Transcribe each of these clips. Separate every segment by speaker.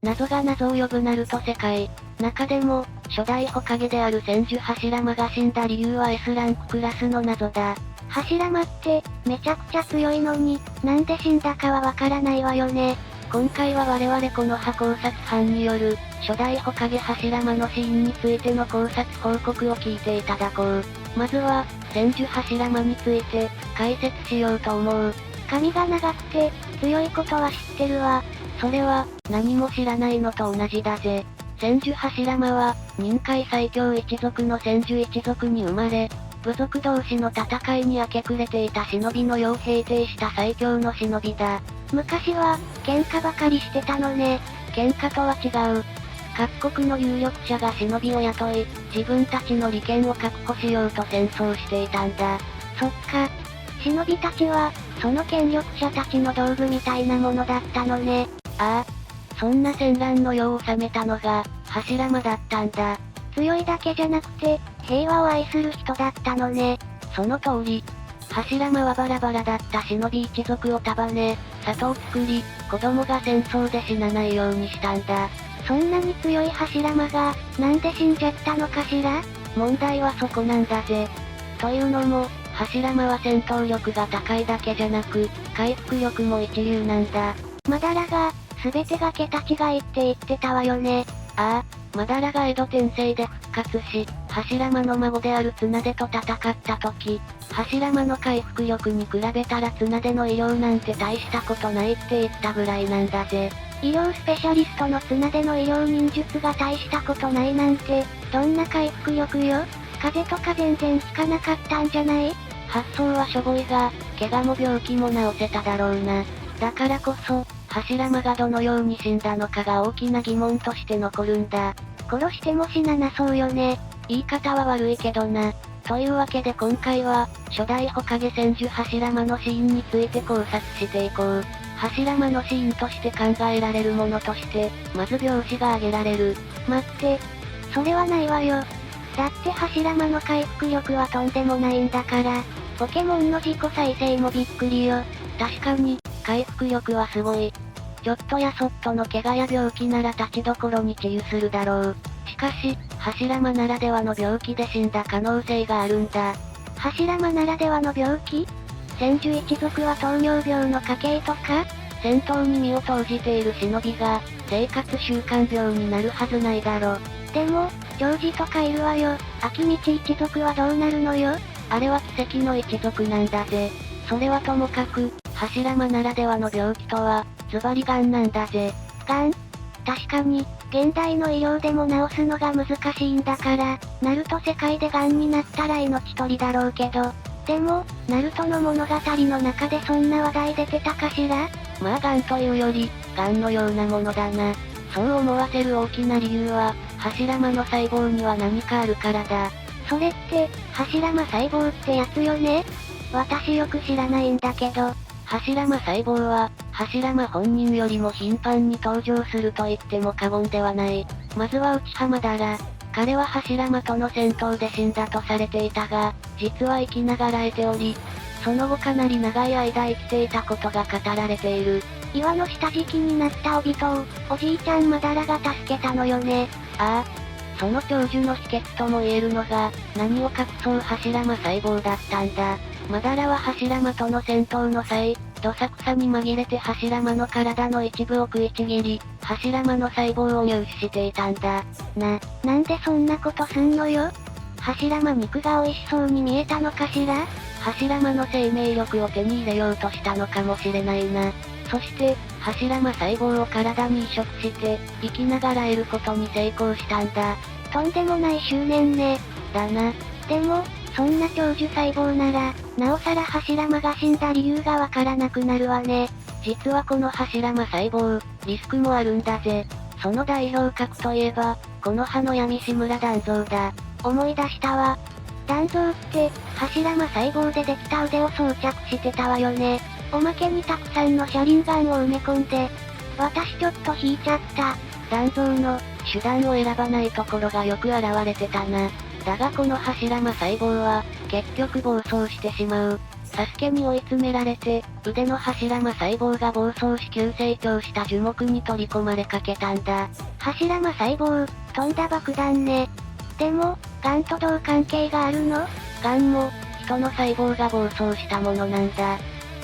Speaker 1: 謎が謎を呼ぶナルト世界。中でも、初代ホカゲである千住柱間が死んだ理由は S ランククラスの謎だ。
Speaker 2: 柱間って、めちゃくちゃ強いのに、なんで死んだかはわからないわよね。
Speaker 1: 今回は我々この葉考察班による、初代ホカゲ柱間の死因についての考察報告を聞いていただこう。まずは、千住柱間について、解説しようと思う。
Speaker 2: 髪が長くて、強いことは知ってるわ。
Speaker 1: それは、何も知らないのと同じだぜ。千住柱間は、任海最強一族の千住一族に生まれ、部族同士の戦いに明け暮れていた忍びの世を平定した最強の忍びだ。
Speaker 2: 昔は、喧嘩ばかりしてたのね。
Speaker 1: 喧嘩とは違う。各国の有力者が忍びを雇い、自分たちの利権を確保しようと戦争していたんだ。
Speaker 2: そっか。忍びたちは、その権力者たちの道具みたいなものだったのね。
Speaker 1: ああ。そんな戦乱の世を治めたのが、柱間だったんだ。
Speaker 2: 強いだけじゃなくて、平和を愛する人だったのね。
Speaker 1: その通り。柱間はバラバラだった忍び一族を束ね、里を作り、子供が戦争で死なないようにしたんだ。
Speaker 2: そんなに強い柱間が、なんで死んじゃったのかしら？
Speaker 1: 問題はそこなんだぜ。というのも、柱間は戦闘力が高いだけじゃなく、回復力も一流なんだ。
Speaker 2: マダラが、全てが桁違いって言ってたわよね。
Speaker 1: ああ、マダラが江戸転生で復活し、柱間の孫である綱手と戦った時、柱間の回復力に比べたら綱手の医療なんて大したことないって言ったぐらいなんだぜ。
Speaker 2: 医療スペシャリストの綱手の医療忍術が大したことないなんて、どんな回復力よ？風邪とか全然効かなかったんじゃない？
Speaker 1: 発想はしょぼいが、怪我も病気も治せただろうな。だからこそ、柱間がどのように死んだのかが大きな疑問として残るんだ。
Speaker 2: 殺しても死ななそうよね。
Speaker 1: 言い方は悪いけどな。というわけで今回は、初代ホカゲ千住柱間の死因について考察していこう。柱間の死因として考えられるものとして、まず病死が挙げられる。
Speaker 2: 待って。それはないわよ。だって柱間の回復力はとんでもないんだから。ポケモンの自己再生もびっくりよ。
Speaker 1: 確かに、回復力はすごい。ちょっとやそっとの怪我や病気なら立ちどころに治癒するだろう。しかし、柱間ならではの病気で死んだ可能性があるんだ。
Speaker 2: 柱間ならではの病気？千住一族は糖尿病の家系とか？
Speaker 1: 戦闘に身を投じている忍びが、生活習慣病になるはずないだろ。
Speaker 2: でも、ジョージとかいるわよ。秋道一族はどうなるのよ？
Speaker 1: あれは奇跡の一族なんだぜ。それはともかく、柱間ならではの病気とは、ズバリ癌なんだぜ。
Speaker 2: 癌？確かに、現代の医療でも治すのが難しいんだから、ナルト世界で癌になったら命取りだろうけど、でも、ナルトの物語の中でそんな話題出てたかしら？
Speaker 1: まあ癌というより、癌のようなものだな。そう思わせる大きな理由は、柱間の細胞には何かあるからだ。
Speaker 2: それって、柱間細胞ってやつよね？私よく知らないんだけど。
Speaker 1: 柱間細胞は、柱間本人よりも頻繁に登場すると言っても過言ではない。まずは内浜だら。彼は柱間との戦闘で死んだとされていたが、実は生きながらえており、その後かなり長い間生きていたことが語られている。
Speaker 2: 岩の下敷きになった帯人を、おじいちゃんマダラが助けたのよね。
Speaker 1: ああ。その長寿の秘訣とも言えるのが、何を隠そう柱間細胞だったんだ。マダラは柱間との戦闘の際、どさくさに紛れて柱間の体の一部を食いちぎり、柱間の細胞を入手していたんだ。
Speaker 2: なんでそんなことすんのよ？柱間肉が美味しそうに見えたのかしら？
Speaker 1: 柱間の生命力を手に入れようとしたのかもしれないな。そして、柱間細胞を体に移植して、生きながら得ることに成功したんだ。
Speaker 2: とんでもない執念ね。
Speaker 1: だな。
Speaker 2: でも、そんな長寿細胞なら、なおさら柱間が死んだ理由がわからなくなるわね。
Speaker 1: 実はこの柱間細胞、リスクもあるんだぜ。その代表格といえば、この葉の闇志村団蔵だ。
Speaker 2: 思い出したわ。団蔵って、柱間細胞でできた腕を装着してたわよね。おまけにたくさんの車輪ガンを埋め込んで、私ちょっと引いちゃった。
Speaker 1: 団蔵の、手段を選ばないところがよく現れてたな。だがこの柱間細胞は、結局暴走してしまう。サスケに追い詰められて、腕の柱間細胞が暴走し急成長した樹木に取り込まれかけたんだ。
Speaker 2: 柱間細胞、飛んだ爆弾ね。でも、癌とどう関係があるの？
Speaker 1: 癌も、人の細胞が暴走したものなんだ。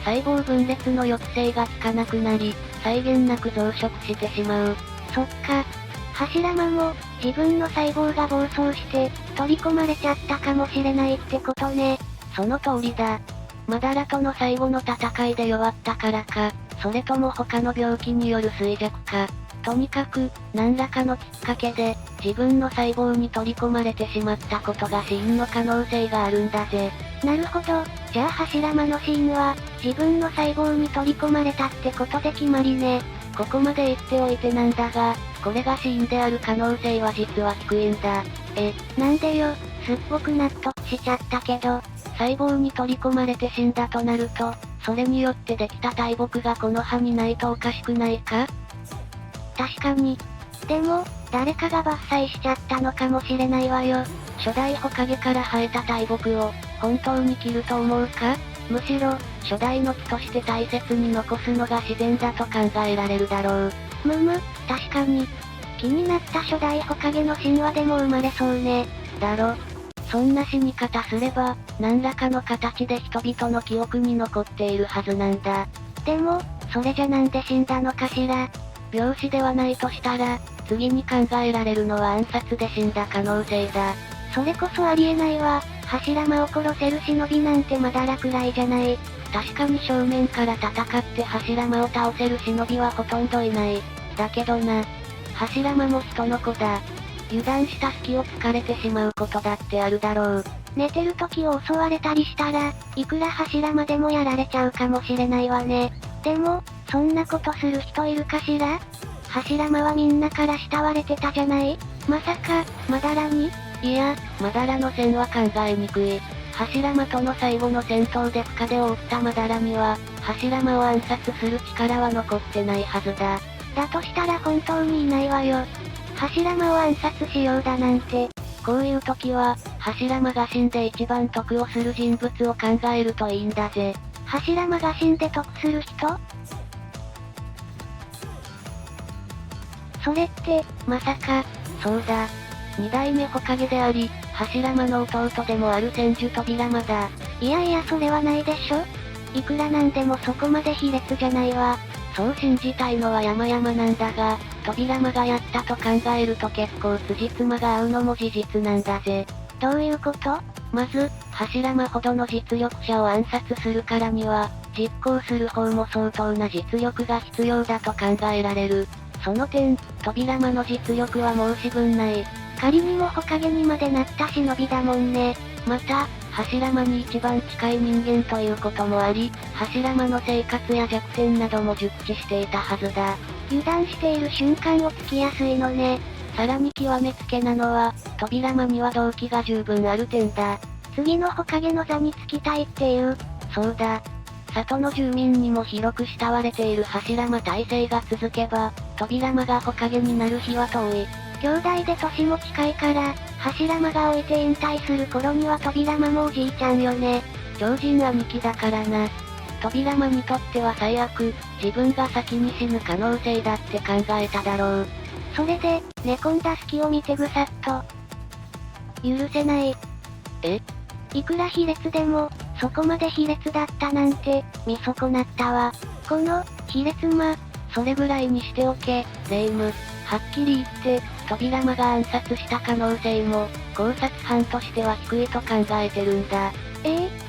Speaker 1: 細胞分裂の抑制が効かなくなり、際限なく増殖してしまう。
Speaker 2: そっか。柱間も、自分の細胞が暴走して、取り込まれちゃったかもしれないってことね。
Speaker 1: その通りだ。マダラとの最後の戦いで弱ったからか、それとも他の病気による衰弱か。とにかく、何らかのきっかけで、自分の細胞に取り込まれてしまったことが死因の可能性があるんだぜ。
Speaker 2: なるほど。じゃあ柱間の死因は、自分の細胞に取り込まれたってことで決まりね。
Speaker 1: ここまで言っておいてなんだが、これが死因である可能性は実は低いんだ。
Speaker 2: なんでよ、すっごく納得しちゃったけど、
Speaker 1: 細胞に取り込まれて死んだとなると、それによってできた大木がこの葉にないとおかしくないか？
Speaker 2: 確かに。でも、誰かが伐採しちゃったのかもしれないわよ。
Speaker 1: 初代ホカゲから生えた大木を、本当に切ると思うか？むしろ、初代の木として大切に残すのが自然だと考えられるだろう。
Speaker 2: 確かに。気になった初代ホカゲの神話でも生まれそうね。
Speaker 1: だろ。そんな死に方すれば、何らかの形で人々の記憶に残っているはずなんだ。
Speaker 2: でも、それじゃなんで死んだのかしら。
Speaker 1: 病死ではないとしたら、次に考えられるのは暗殺で死んだ可能性だ。
Speaker 2: それこそありえないわ。柱間を殺せる忍びなんてまだらくらいじゃない。
Speaker 1: 確かに正面から戦って柱間を倒せる忍びはほとんどいない。だけどな。柱間も人の子だ。油断した隙を突かれてしまうことだってあるだろう。
Speaker 2: 寝てる時を襲われたりしたら、いくら柱間でもやられちゃうかもしれないわね。でも、そんなことする人いるかしら？柱間はみんなから慕われてたじゃない？まさか、マダラに？
Speaker 1: いや、マダラの線は考えにくい。柱間との最後の戦闘で深手を負ったマダラには、柱間を暗殺する力は残ってないはずだ。
Speaker 2: だとしたら本当にいないわよ。柱間を暗殺しようだなんて。
Speaker 1: こういう時は、柱間が死んで一番得をする人物を考えるといいんだぜ。
Speaker 2: 柱間が死んで得する人？それって、まさか。
Speaker 1: そうだ。二代目ホカゲであり、柱間の弟でもある千手扉間だ。
Speaker 2: いやいやそれはないでしょ。いくらなんでもそこまで卑劣じゃないわ。
Speaker 1: そう信じたいのは山々なんだが、扉間がやったと考えると結構辻褄が合うのも事実なんだぜ。
Speaker 2: どういうこと？
Speaker 1: まず、柱間ほどの実力者を暗殺するからには、実行する方も相当な実力が必要だと考えられる。その点、扉間の実力は申し分ない。
Speaker 2: 仮にもホカゲにまでなった忍びだもんね。
Speaker 1: また、柱間に一番近い人間ということもあり、柱間の生活や弱点なども熟知していたはずだ。
Speaker 2: 油断している瞬間をつきやすいのね。
Speaker 1: さらに極めつけなのは、扉間には動機が十分ある点だ。
Speaker 2: 次のホカゲの座につきたいっていう。
Speaker 1: そうだ。里の住民にも広く慕われている柱間体制が続けば、扉間がホカゲになる日は遠い。
Speaker 2: 兄弟で年も近いから、柱間が置いて引退する頃には扉間もおじいちゃんよね。
Speaker 1: 超人兄貴だからな。扉間にとっては最悪、自分が先に死ぬ可能性だって考えただろう。
Speaker 2: それで、寝込んだ隙を見てぐさっと。許せない。いくら卑劣でも、そこまで卑劣だったなんて、見損なったわ。この、卑劣魔。
Speaker 1: それぐらいにしておけ、レイム。はっきり言って、扉間が暗殺した可能性も、考察班としては低いと考えてるんだ。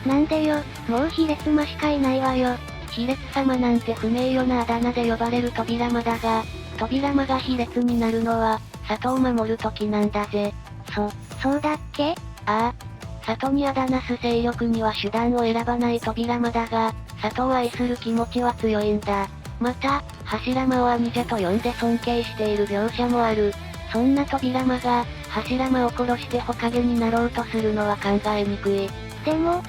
Speaker 2: なんでよ、もう卑劣魔しかいないわよ。
Speaker 1: 卑劣様なんて不名誉なあだ名で呼ばれる扉間だが、扉間が卑劣になるのは、里を守る時なんだぜ。
Speaker 2: そうだっけ？
Speaker 1: ああ。里にあだなす勢力には手段を選ばない扉間だが、里を愛する気持ちは強いんだ。また、柱間を兄者と呼んで尊敬している描写もある。そんな扉間が、柱間を殺してホカゲになろうとするのは考えにくい。
Speaker 2: でも、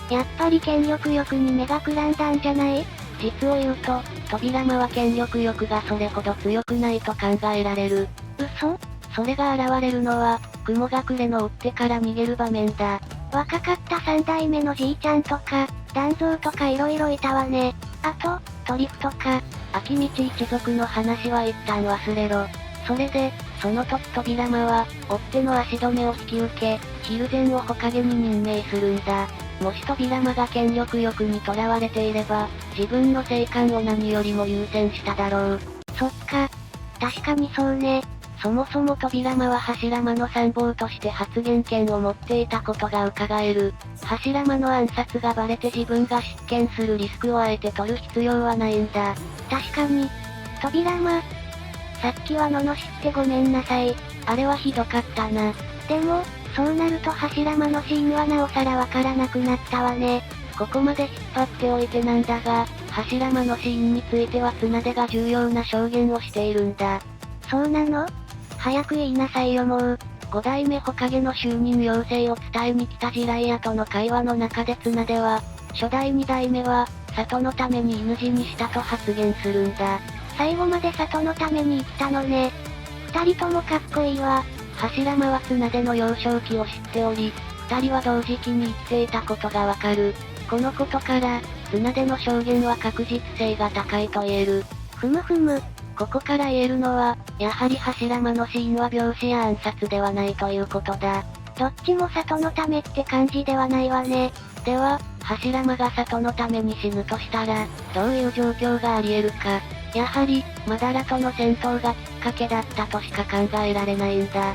Speaker 2: やっぱり権力欲に目がくらんだんじゃない？
Speaker 1: 実を言うと、扉間は権力欲がそれほど強くないと考えられる。
Speaker 2: 嘘？
Speaker 1: それが現れるのは、雲隠れの追ってから逃げる場面だ。
Speaker 2: 若かった三代目のじいちゃんとか、団蔵とか色々いたわね。あと、トリフとか。
Speaker 1: 秋道一族の話は一旦忘れろ。それで、その時扉間は、追っ手の足止めを引き受け、ヒルゼンを火影に任命するんだ。もし扉間が権力欲にとらわれていれば、自分の生還を何よりも優先しただろう。
Speaker 2: そっか。確かにそうね。
Speaker 1: そもそも扉間は柱間の参謀として発言権を持っていたことが伺える。柱間の暗殺がバレて自分が執権するリスクをあえて取る必要はないんだ。
Speaker 2: 確かに。扉間。さっきは罵ってごめんなさい。
Speaker 1: あれはひどかったな。
Speaker 2: でも、そうなると柱間のシーンはなおさらわからなくなったわね。
Speaker 1: ここまで引っ張っておいてなんだが、柱間のシーンについては綱手が重要な証言をしているんだ。
Speaker 2: そうなの？早く言いなさいよもう。
Speaker 1: 5代目火影の就任要請を伝えに来たジライアとの会話の中で綱手は、初代2代目は、里のために犬死にしたと発言するんだ。
Speaker 2: 最後まで里のために生きたのね。二人ともかっこいいわ。
Speaker 1: 柱間は綱手の幼少期を知っており、二人は同時期に生きていたことがわかる。このことから、綱手の証言は確実性が高いと言える。
Speaker 2: ふむふむ。
Speaker 1: ここから言えるのは、やはり柱間の死因は病死や暗殺ではないということだ。
Speaker 2: どっちも里のためって感じではないわね。
Speaker 1: では、柱間が里のために死ぬとしたら、どういう状況があり得るか。やはり、マダラとの戦闘がきっかけだったとしか考えられないんだ。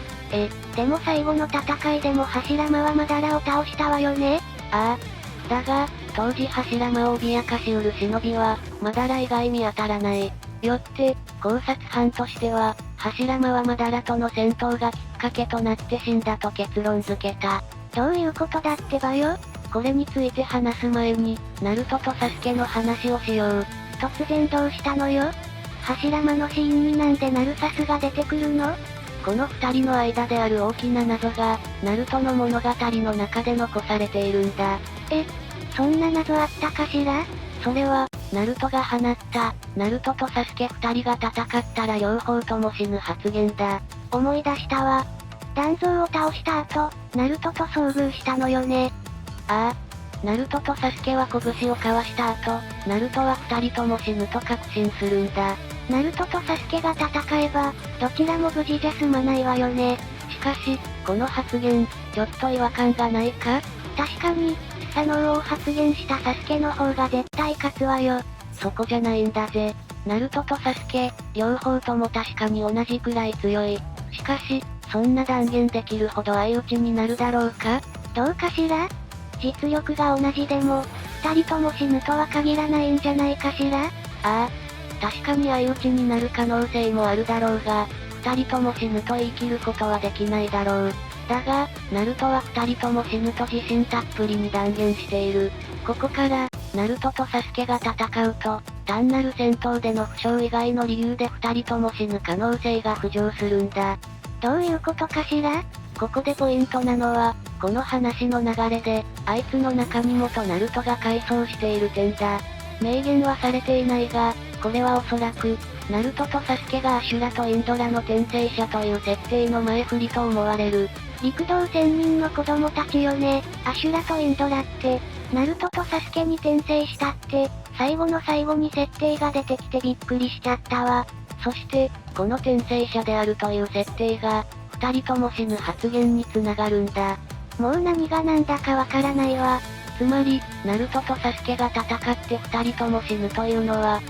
Speaker 2: でも最後の戦いでも柱間はマダラを倒したわよね。
Speaker 1: ああ。だが、当時柱間を脅かしうる忍びは、マダラ以外見当たらない。よって、考察班としては、柱間はマダラとの戦闘がきっかけとなって死んだと結論付けた。
Speaker 2: どういうことだってばよ。
Speaker 1: これについて話す前に、ナルトとサスケの話をしよう。
Speaker 2: 突然どうしたのよ。柱間のシーンになんでナルサスが出てくるの？
Speaker 1: この二人の間である大きな謎が、ナルトの物語の中で残されているんだ。
Speaker 2: そんな謎あったかしら？
Speaker 1: それは、ナルトが放った、ナルトとサスケ二人が戦ったら両方とも死ぬ発言だ。
Speaker 2: 思い出したわ。団蔵を倒した後、ナルトと遭遇したのよね。
Speaker 1: ああ。ナルトとサスケは拳を交わした後、ナルトは二人とも死ぬと確信するんだ。
Speaker 2: ナルトとサスケが戦えば、どちらも無事じゃ済まないわよね。
Speaker 1: しかし、この発言、ちょっと違和感がないか？
Speaker 2: 確かに、スサノオを発言したサスケの方が絶対勝つわよ。
Speaker 1: そこじゃないんだぜ。ナルトとサスケ、両方とも確かに同じくらい強い。しかし、そんな断言できるほど相打ちになるだろうか？
Speaker 2: どうかしら？実力が同じでも、二人とも死ぬとは限らないんじゃないかしら？
Speaker 1: ああ。確かに相打ちになる可能性もあるだろうが、二人とも死ぬと言い切ることはできないだろう。だが、ナルトは二人とも死ぬと自信たっぷりに断言している。ここから、ナルトとサスケが戦うと、単なる戦闘での負傷以外の理由で二人とも死ぬ可能性が浮上するんだ。
Speaker 2: どういうことかしら？
Speaker 1: ここでポイントなのは、この話の流れで、あいつの中身もとナルトが回想している点だ。明言はされていないが、これはおそらく、ナルトとサスケがアシュラとインドラの転生者という設定の前振りと思われる。
Speaker 2: 陸道仙人の子供たちよね。アシュラとインドラって、ナルトとサスケに転生したって、最後の最後に設定が出てきてびっくりしちゃったわ。
Speaker 1: そして、この転生者であるという設定が、二人とも死ぬ発言につながるんだ。
Speaker 2: もう何が何だかわからないわ。
Speaker 1: つまり、ナルトとサスケが戦って二人とも死ぬというのは、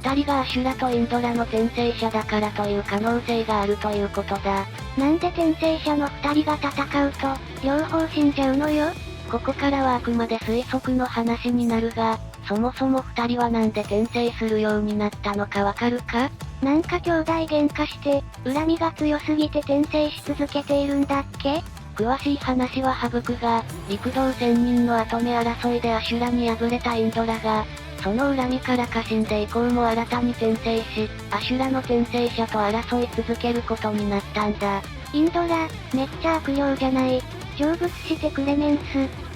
Speaker 1: 二人がアシュラとインドラの転生者だからという可能性があるということだ。
Speaker 2: なんで転生者の二人が戦うと、両方死んじゃうのよ？
Speaker 1: ここからはあくまで推測の話になるが、そもそも二人はなんで転生するようになったのかわかるか？
Speaker 2: なんか兄弟喧嘩して、恨みが強すぎて転生し続けているんだっけ？
Speaker 1: 詳しい話は省くが、陸道仙人の跡目争いでアシュラに敗れたインドラが、その恨みから過信で以降も新たに転生し、アシュラの転生者と争い続けることになったんだ。
Speaker 2: インドラ、めっちゃ悪霊じゃない。成仏してくれメンス。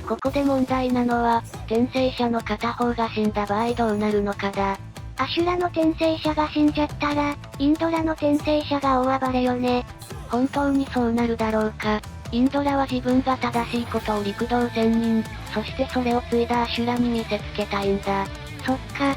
Speaker 1: ここで問題なのは、転生者の片方が死んだ場合どうなるのかだ。
Speaker 2: アシュラの転生者が死んじゃったら、インドラの転生者が大暴れよね。
Speaker 1: 本当にそうなるだろうか。インドラは自分が正しいことを陸道仙人、そしてそれを継いだアシュラに見せつけたいんだ。
Speaker 2: そっか。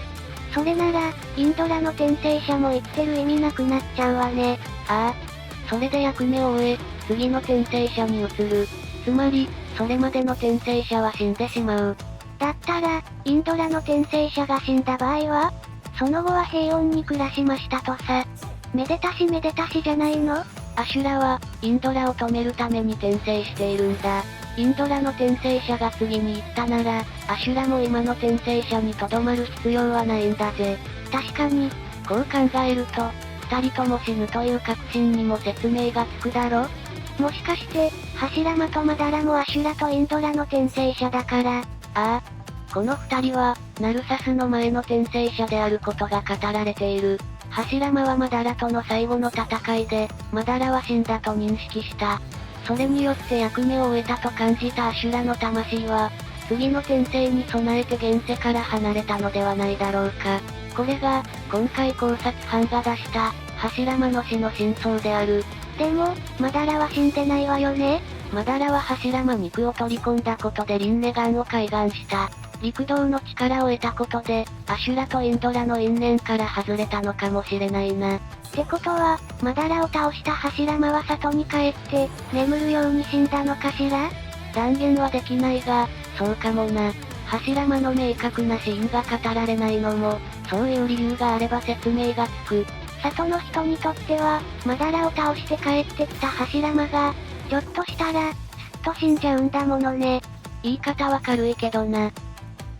Speaker 2: それなら、インドラの転生者も生きてる意味なくなっちゃうわね。
Speaker 1: ああ。それで役目を終え、次の転生者に移る。つまり、それまでの転生者は死んでしまう。
Speaker 2: だったら、インドラの転生者が死んだ場合はその後は平穏に暮らしましたとさ。めでたしめでたしじゃないの？
Speaker 1: アシュラは、インドラを止めるために転生しているんだ。インドラの転生者が次に行ったなら、アシュラも今の転生者にとどまる必要はないんだぜ。
Speaker 2: 確かに。
Speaker 1: こう考えると、二人とも死ぬという確信にも説明がつくだろ？
Speaker 2: もしかして、柱間とマダラもアシュラとインドラの転生者だから。
Speaker 1: ああ。この二人は、ナルサスの前の転生者であることが語られている。柱間はマダラとの最後の戦いで、マダラは死んだと認識した。それによって役目を終えたと感じたアシュラの魂は、次の転生に備えて現世から離れたのではないだろうか。これが、今回考察班が出した、柱間の死の真相である。
Speaker 2: でも、マダラは死んでないわよね？
Speaker 1: マダラは柱間肉を取り込んだことでリンネガンを開眼した。陸道の力を得たことで、アシュラとインドラの因縁から外れたのかもしれないな。
Speaker 2: ってことは、マダラを倒した柱間は里に帰って、眠るように死んだのかしら？
Speaker 1: 断言はできないが、そうかもな。柱間の明確な死因が語られないのも、そういう理由があれば説明がつく。
Speaker 2: 里の人にとっては、マダラを倒して帰ってきた柱間が、ちょっとしたら、すっと死んじゃうんだものね。
Speaker 1: 言い方は軽いけどな。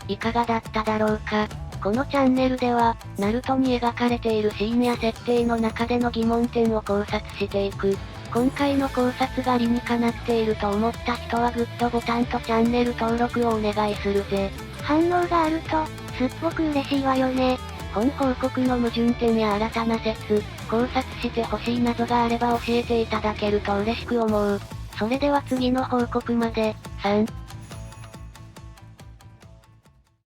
Speaker 1: いかがだっただろうか。このチャンネルでは、ナルトに描かれているシーンや設定の中での疑問点を考察していく。今回の考察が理にかなっていると思った人はグッドボタンとチャンネル登録をお願いするぜ。
Speaker 2: 反応があると、すっごく嬉しいわよね。
Speaker 1: 本報告の矛盾点や新たな説、考察してほしい謎があれば教えていただけると嬉しく思う。それでは次の報告まで、3、